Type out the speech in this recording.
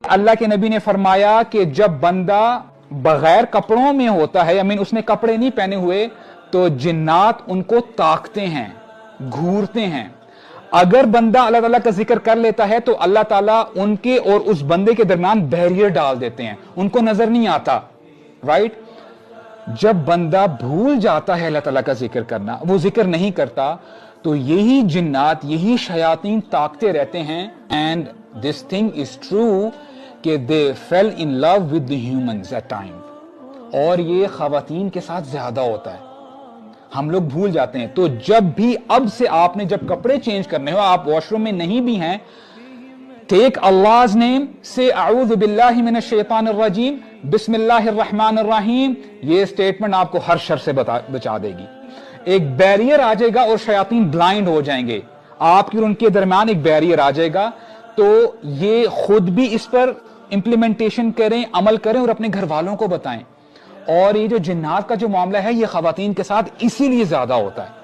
اللہ کے نبی نے فرمایا کہ جب بندہ بغیر کپڑوں میں ہوتا ہے، اس نے کپڑے نہیں پہنے ہوئے، تو جنات ان کو تاکتے ہیں، گھورتے ہیں۔ اگر بندہ اللہ تعالیٰ کا ذکر کر لیتا ہے تو اللہ تعالیٰ ان کے اور اس بندے کے درمیان بیریئر ڈال دیتے ہیں، ان کو نظر نہیں آتا، رائٹ؟ جب بندہ بھول جاتا ہے اللہ تعالیٰ کا ذکر کرنا، وہ ذکر نہیں کرتا، تو یہی جنات، یہی شیاطین تاکتے رہتے ہیں۔ And this thing is true کہ they fell in love with the humans at time, اور یہ خواتین کے ساتھ زیادہ ہوتا ہے، ہم لوگ بھول جاتے ہیں۔ تو جب بھی اب سے آپ نے جب کپڑے چینج کرنے ہو، آپ واش روم میں نہیں بھی ہیں، ٹیک Allah's name، سے اعوذ باللہ من الشیطان الرجیم، بسم اللہ الرحمن الرحیم، یہ سٹیٹمنٹ آپ کو ہر شر سے بچا دے گی۔ ایک بیریئر آ جائے گا اور شیاطین بلائنڈ ہو جائیں گے، آپ کی اور ان کے درمیان ایک بیریئر آ جائے گا۔ تو یہ خود بھی اس پر امپلیمنٹیشن کریں، عمل کریں، اور اپنے گھر والوں کو بتائیں۔ اور یہ جو جنات کا جو معاملہ ہے، یہ خواتین کے ساتھ اسی لیے زیادہ ہوتا ہے۔